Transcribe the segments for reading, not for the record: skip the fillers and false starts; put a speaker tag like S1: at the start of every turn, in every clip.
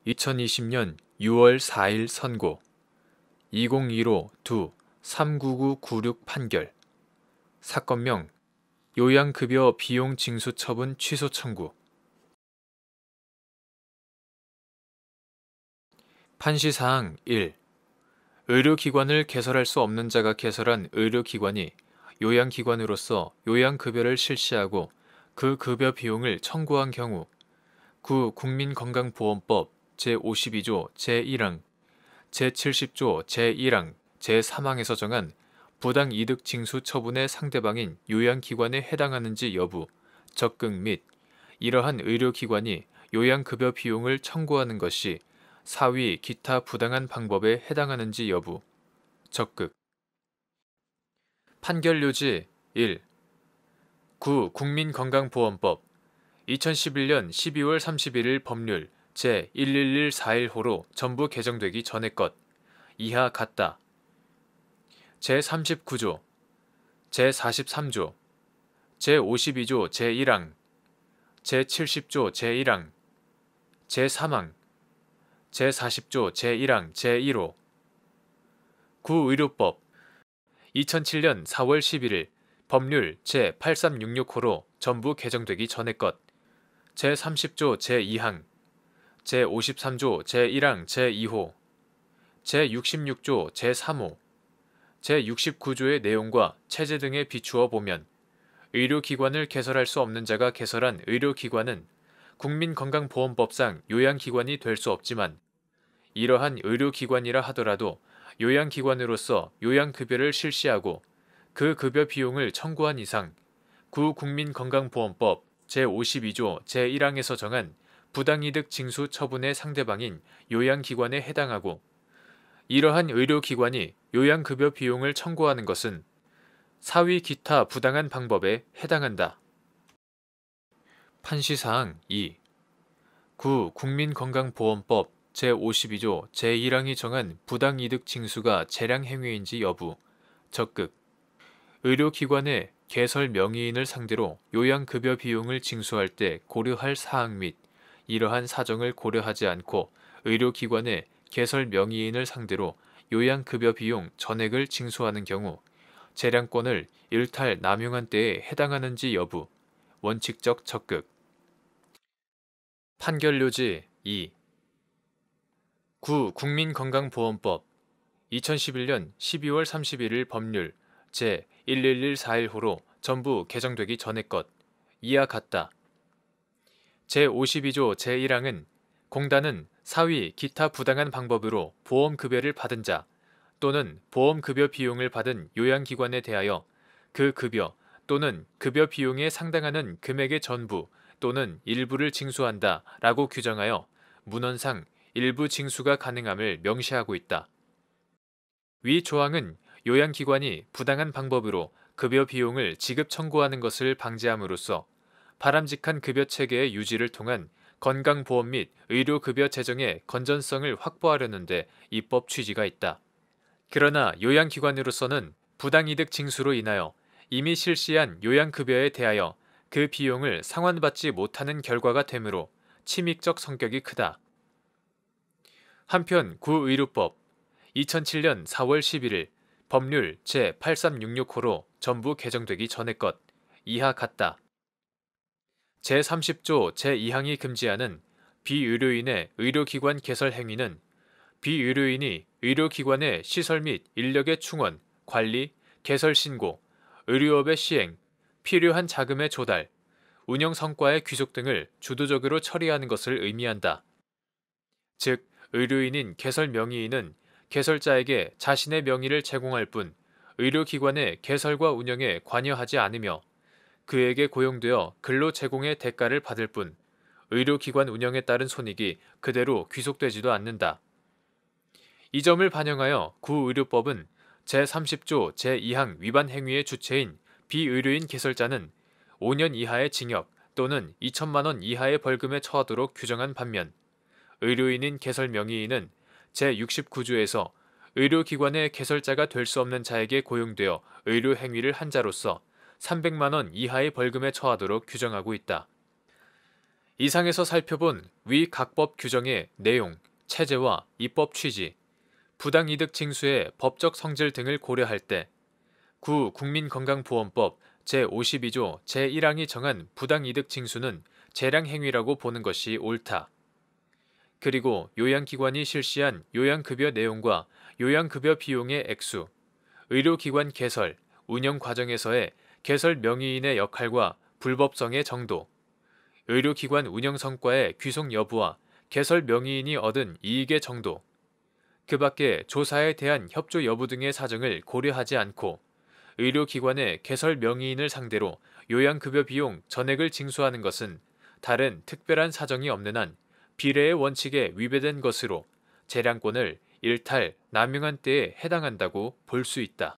S1: 2020년 6월 4일 선고 2015-2-39996 판결 사건명 요양급여 비용 징수 처분 취소 청구 판시사항 1. 의료기관을 개설할 수 없는 자가 개설한 의료기관이 요양기관으로서 요양급여를 실시하고 그 급여 비용을 청구한 경우 구 국민건강보험법 제52조 제1항, 제70조 제1항, 제3항에서 정한 부당이득 징수 처분의 상대방인 요양기관에 해당하는지 여부, 적극 및 이러한 의료기관이 요양급여 비용을 청구하는 것이 사위 기타 부당한 방법에 해당하는지 여부, 적극. 판결요지 1. 구 국민건강보험법 2011년 12월 31일 법률 제111415로 전부 개정되기 전의 것 이하 같다. 제39조, 제43조, 제52조 제1항, 제70조 제1항, 제3항, 제40조 제1항 제1호 구의료법 2007년 4월 11일 법률 제8366호로 전부 개정되기 전의 것 제30조 제2항, 제53조 제1항 제2호, 제66조 제3호, 제69조의 내용과 체제 등에 비추어 보면 의료기관을 개설할 수 없는 자가 개설한 의료기관은 국민건강보험법상 요양기관이 될 수 없지만 이러한 의료기관이라 하더라도 요양기관으로서 요양급여를 실시하고 그 급여 비용을 청구한 이상 구 국민건강보험법 제52조 제1항에서 정한 부당이득 징수 처분의 상대방인 요양기관에 해당하고 이러한 의료기관이 요양급여 비용을 청구하는 것은 사위 기타 부당한 방법에 해당한다. 판시사항 2. 구 국민건강보험법 제52조 제1항이 정한 부당이득 징수가 재량행위인지 여부, 적극. 의료기관의 개설 명의인을 상대로 요양급여 비용을 징수할 때 고려할 사항 및 이러한 사정을 고려하지 않고 의료기관의 개설 명의인을 상대로 요양급여 비용 전액을 징수하는 경우 재량권을 일탈 남용한 때에 해당하는지 여부, 원칙적 적극. 판결요지 2. 구 국민건강보험법 2011년 12월 31일 법률 제111415로 전부 개정되기 전의 것 이하 같다. 제52조 제1항은 공단은 사위 기타 부당한 방법으로 보험급여를 받은 자 또는 보험급여 비용을 받은 요양기관에 대하여 그 급여 또는 급여 비용에 상당하는 금액의 전부 또는 일부를 징수한다 라고 규정하여 문헌상 일부 징수가 가능함을 명시하고 있다. 위 조항은 요양기관이 부당한 방법으로 급여 비용을 지급 청구하는 것을 방지함으로써 바람직한 급여 체계의 유지를 통한 건강보험 및 의료급여 재정의 건전성을 확보하려는 데 입법 취지가 있다. 그러나 요양기관으로서는 부당이득 징수로 인하여 이미 실시한 요양급여에 대하여 그 비용을 상환받지 못하는 결과가 되므로 침익적 성격이 크다. 한편 구의료법 2007년 4월 11일 법률 제8366호로 전부 개정되기 전의 것 이하 같다. 제30조 제2항이 금지하는 비의료인의 의료기관 개설 행위는 비의료인이 의료기관의 시설 및 인력의 충원, 관리, 개설 신고, 의료업의 시행, 필요한 자금의 조달, 운영 성과의 귀속 등을 주도적으로 처리하는 것을 의미한다. 즉, 의료인인 개설 명의인은 개설자에게 자신의 명의를 제공할 뿐 의료기관의 개설과 운영에 관여하지 않으며 그에게 고용되어 근로 제공의 대가를 받을 뿐 의료기관 운영에 따른 손익이 그대로 귀속되지도 않는다. 이 점을 반영하여 구의료법은 제30조 제2항 위반 행위의 주체인 비의료인 개설자는 5년 이하의 징역 또는 2천만 원 이하의 벌금에 처하도록 규정한 반면 의료인인 개설 명의인은 제69조에서 의료기관의 개설자가 될 수 없는 자에게 고용되어 의료행위를 한 자로서 300만 원 이하의 벌금에 처하도록 규정하고 있다. 이상에서 살펴본 위 각법 규정의 내용, 체제와 입법 취지, 부당이득 징수의 법적 성질 등을 고려할 때 국민건강보험법 제52조 제1항이 정한 부당이득 징수는 재량행위라고 보는 것이 옳다. 그리고 요양기관이 실시한 요양급여 내용과 요양급여 비용의 액수, 의료기관 개설, 운영 과정에서의 개설 명의인의 역할과 불법성의 정도, 의료기관 운영 성과의 귀속 여부와 개설 명의인이 얻은 이익의 정도, 그 밖에 조사에 대한 협조 여부 등의 사정을 고려하지 않고 의료기관의 개설 명의인을 상대로 요양급여 비용 전액을 징수하는 것은 다른 특별한 사정이 없는 한 비례의 원칙에 위배된 것으로 재량권을 일탈, 남용한 때에 해당한다고 볼 수 있다.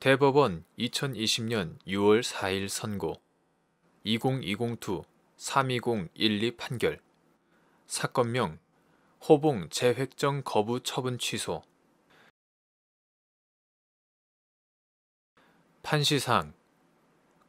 S1: 대법원 2020년 6월 4일 선고 2020-2-32012 판결 사건명 호봉 재획정 거부 처분 취소 판시사항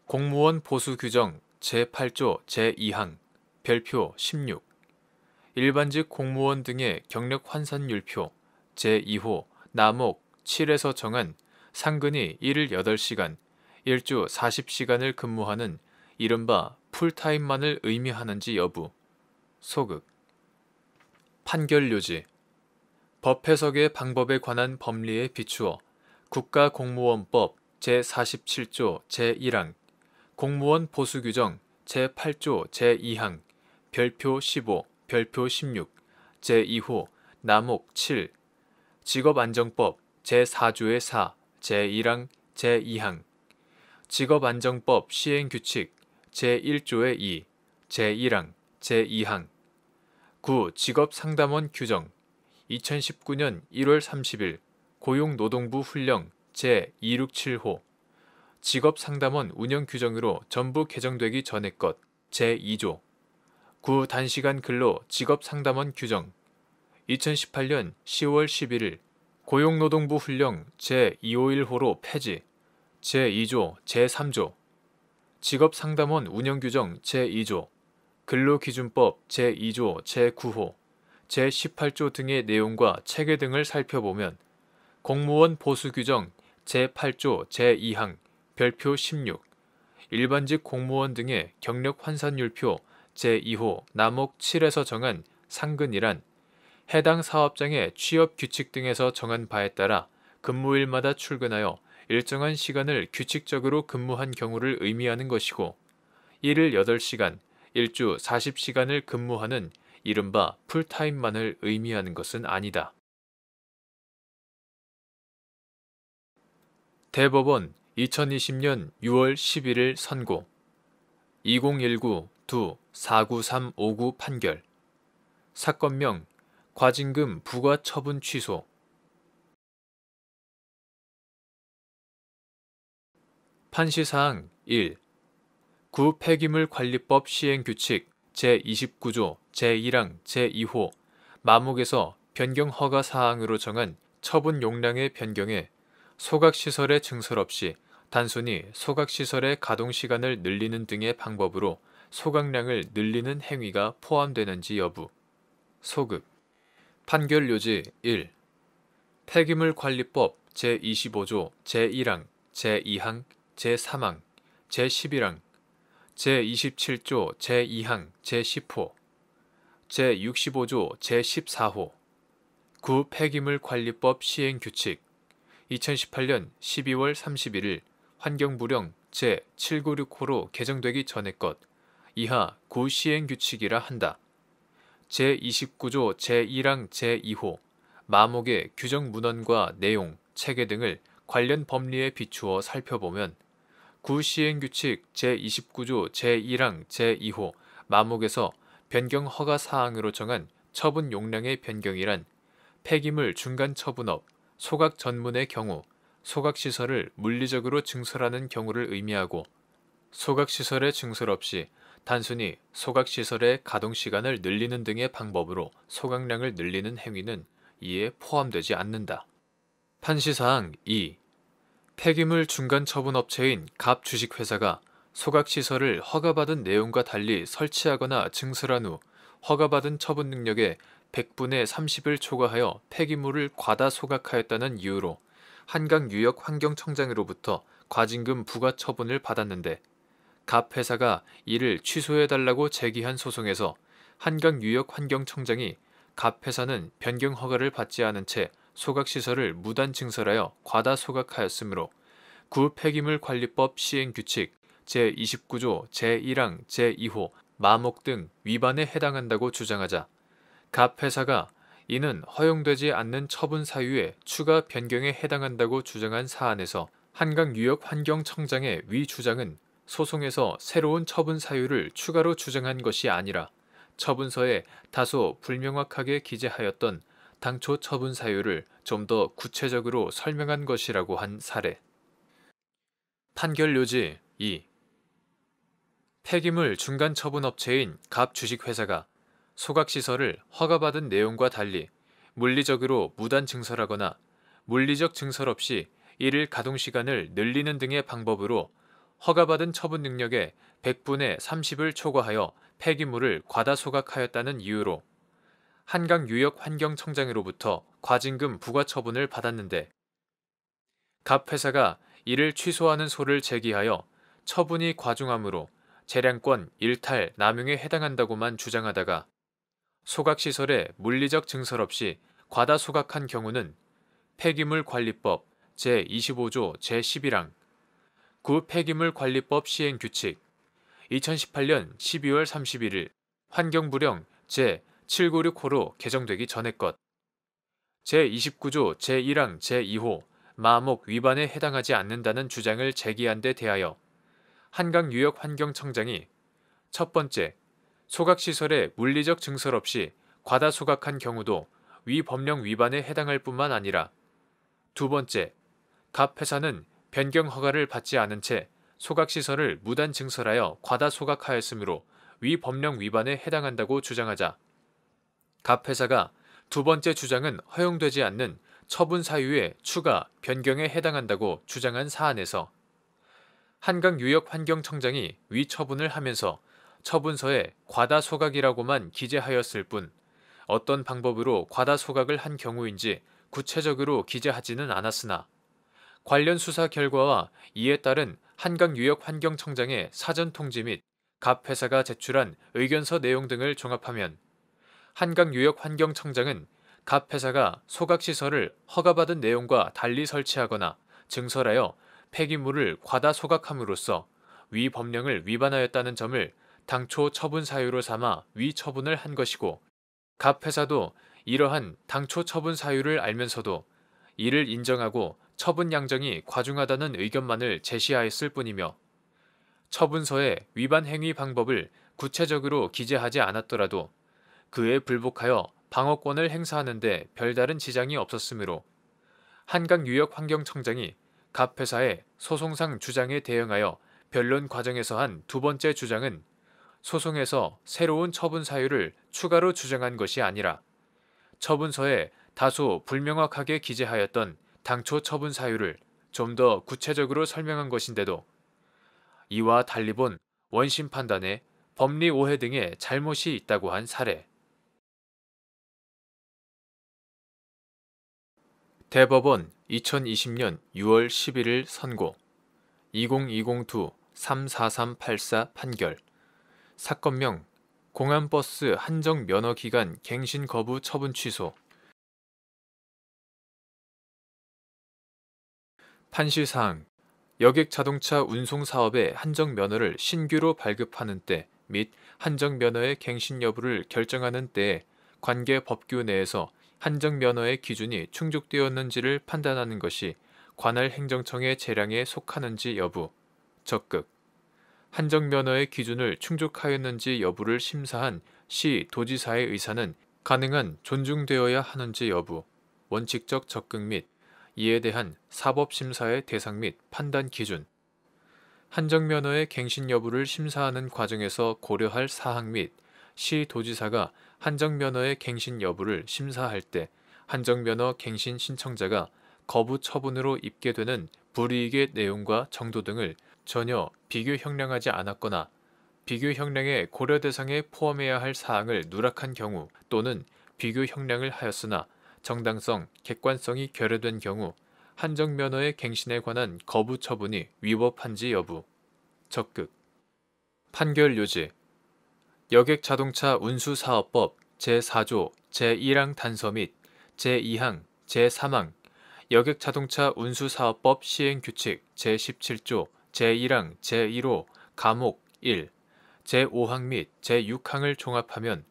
S1: 공무원 보수 규정 제8조 제2항 별표 16 일반직 공무원 등의 경력 환산율표 제2호 남옥 7에서 정한 상근이 1일 8시간, 일주 40시간을 근무하는 이른바 풀타임만을 의미하는지 여부 소극 판결요지 법 해석의 방법에 관한 법리에 비추어 국가공무원법 제47조 제1항 공무원 보수규정 제8조 제2항 별표 15 별표 16 제2호 남옥 7 직업안정법 제4조의 4 제1항 제2항 직업안정법 시행규칙 제1조의 2 제1항 제2항 직업상담원 규정 2019년 1월 30일 고용노동부 훈령 제267호 직업상담원 운영 규정으로 전부 개정되기 전의 것 제2조 단시간 근로 직업상담원 규정 2018년 10월 11일 고용노동부 훈령 제251호로 폐지 제2조 제3조 직업상담원 운영규정 제2조 근로기준법 제2조 제9호 제18조 등의 내용과 체계 등을 살펴보면 공무원 보수규정 제8조 제2항 별표 16 일반직 공무원 등의 경력 환산율표 제2호 남옥 7에서 정한 상근이란 해당 사업장의 취업규칙 등에서 정한 바에 따라 근무일마다 출근하여 일정한 시간을 규칙적으로 근무한 경우를 의미하는 것이고 1일 8시간, 일주 40시간을 근무하는 이른바 풀타임만을 의미하는 것은 아니다. 대법원 2020년 6월 11일 선고 2019-49359 판결 사건명 과징금 부과 처분 취소 판시사항 1. 폐기물관리법 시행규칙 제29조 제1항 제2호 마목에서 변경 허가 사항으로 정한 처분 용량의 변경에 소각시설의 증설 없이 단순히 소각시설의 가동시간을 늘리는 등의 방법으로 소각량을 늘리는 행위가 포함되는지 여부 소극 판결요지 1. 폐기물관리법 제25조 제1항 제2항 제3항 제11항 제27조 제2항 제10호 제65조 제14호 폐기물관리법 시행규칙 2018년 12월 31일 환경부령 제796호로 개정되기 전의 것 이하 시행규칙이라 한다. 제29조 제1항 제2호 마목의 규정 문헌과 내용, 체계 등을 관련 법리에 비추어 살펴보면 시행규칙 제29조 제1항 제2호 마목에서 변경 허가 사항으로 정한 처분 용량의 변경이란 폐기물 중간 처분업, 소각 전문의 경우 소각시설을 물리적으로 증설하는 경우를 의미하고 소각시설의 증설 없이 단순히 소각시설의 가동시간을 늘리는 등의 방법으로 소각량을 늘리는 행위는 이에 포함되지 않는다. 판시사항 2. 폐기물 중간 처분업체인 갑 주식회사가 소각시설을 허가받은 내용과 달리 설치하거나 증설한 후 허가받은 처분 능력의 100분의 30을 초과하여 폐기물을 과다 소각하였다는 이유로 한강유역환경청장으로부터 과징금 부과 처분을 받았는데, 갑 회사가 이를 취소해달라고 제기한 소송에서 한강유역환경청장이 갑 회사는 변경 허가를 받지 않은 채 소각시설을 무단 증설하여 과다 소각하였으므로 구 폐기물관리법 시행규칙 제29조 제1항 제2호 마목 등 위반에 해당한다고 주장하자, 갑 회사가 이는 허용되지 않는 처분 사유의 추가 변경에 해당한다고 주장한 사안에서 한강유역환경청장의 위 주장은 소송에서 새로운 처분 사유를 추가로 주장한 것이 아니라 처분서에 다소 불명확하게 기재하였던 당초 처분 사유를 좀 더 구체적으로 설명한 것이라고 한 사례. 판결 요지 2. 폐기물 중간처분업체인 갑 주식회사가 소각시설을 허가받은 내용과 달리 물리적으로 무단 증설하거나 물리적 증설 없이 이를 가동시간을 늘리는 등의 방법으로 허가받은 처분 능력의 100분의 30을 초과하여 폐기물을 과다 소각하였다는 이유로 한강유역환경청장으로부터 과징금 부과 처분을 받았는데, 갑 회사가 이를 취소하는 소를 제기하여 처분이 과중하므로 재량권 일탈 남용에 해당한다고만 주장하다가 소각시설의 물리적 증설 없이 과다 소각한 경우는 폐기물관리법 제25조 제11항 구 폐기물관리법 시행규칙 2018년 12월 31일 환경부령 제796호로 개정되기 전의 것 제29조 제1항 제2호 마목 위반에 해당하지 않는다는 주장을 제기한 데 대하여 한강유역환경청장이 첫 번째, 소각시설의 물리적 증설 없이 과다 소각한 경우도 위 법령 위반에 해당할 뿐만 아니라 두 번째, 갑 회사는 변경 허가를 받지 않은 채 소각시설을 무단 증설하여 과다 소각하였으므로 위 법령 위반에 해당한다고 주장하자, 갑 회사가 두 번째 주장은 허용되지 않는 처분 사유의 추가, 변경에 해당한다고 주장한 사안에서 한강유역환경청장이 위 처분을 하면서 처분서에 과다 소각이라고만 기재하였을 뿐 어떤 방법으로 과다 소각을 한 경우인지 구체적으로 기재하지는 않았으나 관련 수사 결과와 이에 따른 한강유역환경청장의 사전 통지 및 갑 회사가 제출한 의견서 내용 등을 종합하면 한강유역환경청장은 갑 회사가 소각시설을 허가받은 내용과 달리 설치하거나 증설하여 폐기물을 과다 소각함으로써 위 법령을 위반하였다는 점을 당초 처분 사유로 삼아 위 처분을 한 것이고, 갑 회사도 이러한 당초 처분 사유를 알면서도 이를 인정하고 처분 양정이 과중하다는 의견만을 제시하였을 뿐이며, 처분서에 위반 행위 방법을 구체적으로 기재하지 않았더라도 그에 불복하여 방어권을 행사하는 데 별다른 지장이 없었으므로 한강유역환경청장이 갑 회사의 소송상 주장에 대응하여 변론 과정에서 한 두 번째 주장은 소송에서 새로운 처분 사유를 추가로 주장한 것이 아니라 처분서에 다소 불명확하게 기재하였던 당초 처분 사유를 좀 더 구체적으로 설명한 것인데도 이와 달리 본 원심 판단에 법리 오해 등의 잘못이 있다고 한 사례. 대법원 2020년 6월 11일 선고 2020-2-34384 판결 사건명 공안버스 한정 면허기간 갱신 거부 처분 취소. 판시사항 여객자동차 운송사업의 한정면허를 신규로 발급하는 때 및 한정면허의 갱신 여부를 결정하는 때에 관계 법규 내에서 한정면허의 기준이 충족되었는지를 판단하는 것이 관할 행정청의 재량에 속하는지 여부. 적극 한정면허의 기준을 충족하였는지 여부를 심사한 시 도지사의 의사는 가능한 존중되어야 하는지 여부. 원칙적 적극 및 이에 대한 사법심사의 대상 및 판단 기준. 한정면허의 갱신 여부를 심사하는 과정에서 고려할 사항 및 시 도지사가 한정면허의 갱신 여부를 심사할 때 한정면허 갱신 신청자가 거부 처분으로 입게 되는 불이익의 내용과 정도 등을 전혀 비교 형량하지 않았거나 비교 형량의 고려 대상에 포함해야 할 사항을 누락한 경우 또는 비교 형량을 하였으나 정당성, 객관성이 결여된 경우 한정면허의 갱신에 관한 거부 처분이 위법한지 여부. 적극. 판결 요지. 여객자동차 운수사업법 제4조 제1항 단서 및 제2항 제3항 여객자동차 운수사업법 시행규칙 제17조 제1항 제1호 가목 1 제5항 및 제6항을 종합하면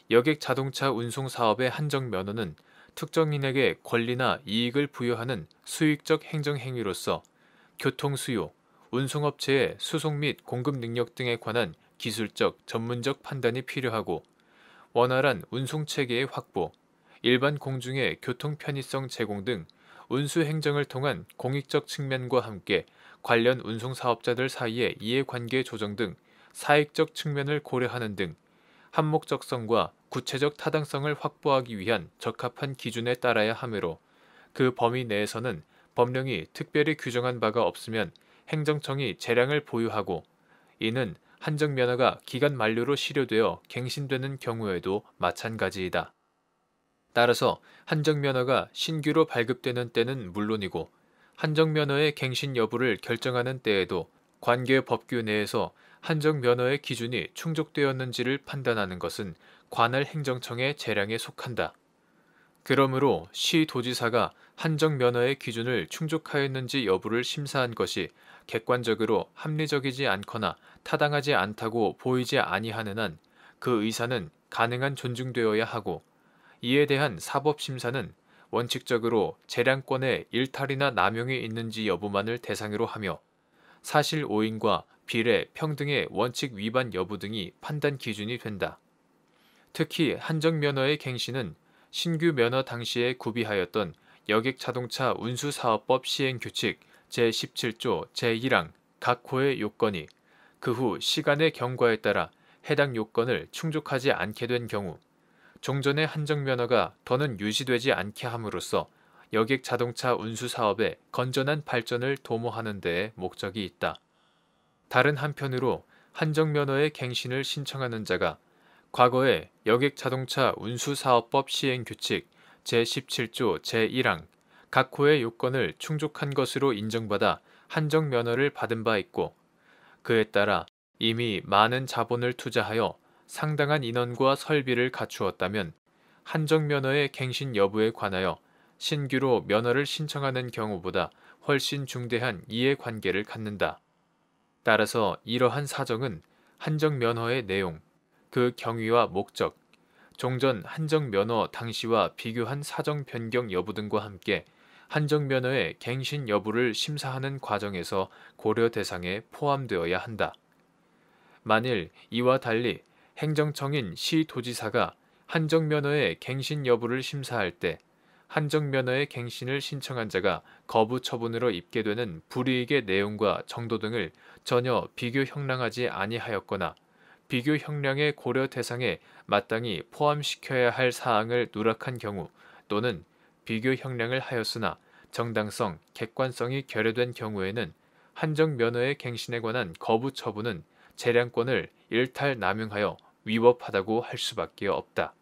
S1: 여객자동차 운송사업의 한정면허는 특정인에게 권리나 이익을 부여하는 수익적 행정행위로서 교통수요, 운송업체의 수송 및 공급 능력 등에 관한 기술적, 전문적 판단이 필요하고 원활한 운송체계의 확보, 일반 공중의 교통 편의성 제공 등 운수행정을 통한 공익적 측면과 함께 관련 운송사업자들 사이의 이해관계 조정 등 사익적 측면을 고려하는 등 한목적성과 구체적 타당성을 확보하기 위한 적합한 기준에 따라야 하므로 그 범위 내에서는 법령이 특별히 규정한 바가 없으면 행정청이 재량을 보유하고 이는 한정면허가 기간 만료로 실효되어 갱신되는 경우에도 마찬가지이다. 따라서 한정면허가 신규로 발급되는 때는 물론이고 한정면허의 갱신 여부를 결정하는 때에도 관계 법규 내에서 한정면허의 기준이 충족되었는지를 판단하는 것은 관할 행정청의 재량에 속한다. 그러므로 시도지사가 한정면허의 기준을 충족하였는지 여부를 심사한 것이 객관적으로 합리적이지 않거나 타당하지 않다고 보이지 아니하는 한 그 의사는 가능한 존중되어야 하고 이에 대한 사법심사는 원칙적으로 재량권의 일탈이나 남용이 있는지 여부만을 대상으로 하며 사실 오인과 비례, 평등의 원칙 위반 여부 등이 판단 기준이 된다. 특히 한정면허의 갱신은 신규 면허 당시에 구비하였던 여객자동차 운수사업법 시행규칙 제17조 제1항 각 호의 요건이 그 후 시간의 경과에 따라 해당 요건을 충족하지 않게 된 경우 종전의 한정면허가 더는 유지되지 않게 함으로써 여객자동차 운수사업의 건전한 발전을 도모하는 데에 목적이 있다. 다른 한편으로 한정면허의 갱신을 신청하는 자가 과거에 여객자동차 운수사업법 시행규칙 제17조 제1항 각 호의 요건을 충족한 것으로 인정받아 한정면허를 받은 바 있고 그에 따라 이미 많은 자본을 투자하여 상당한 인원과 설비를 갖추었다면 한정면허의 갱신 여부에 관하여 신규로 면허를 신청하는 경우보다 훨씬 중대한 이해관계를 갖는다. 따라서 이러한 사정은 한정면허의 내용, 그 경위와 목적, 종전 한정면허 당시와 비교한 사정 변경 여부 등과 함께 한정면허의 갱신 여부를 심사하는 과정에서 고려 대상에 포함되어야 한다. 만일 이와 달리 행정청인 시도지사가 한정면허의 갱신 여부를 심사할 때 한정면허의 갱신을 신청한 자가 거부 처분으로 입게 되는 불이익의 내용과 정도 등을 전혀 비교 형량하지 아니하였거나 비교 형량의 고려 대상에 마땅히 포함시켜야 할 사항을 누락한 경우 또는 비교 형량을 하였으나 정당성, 객관성이 결여된 경우에는 한정면허의 갱신에 관한 거부 처분은 재량권을 일탈 남용하여 위법하다고 할 수밖에 없다.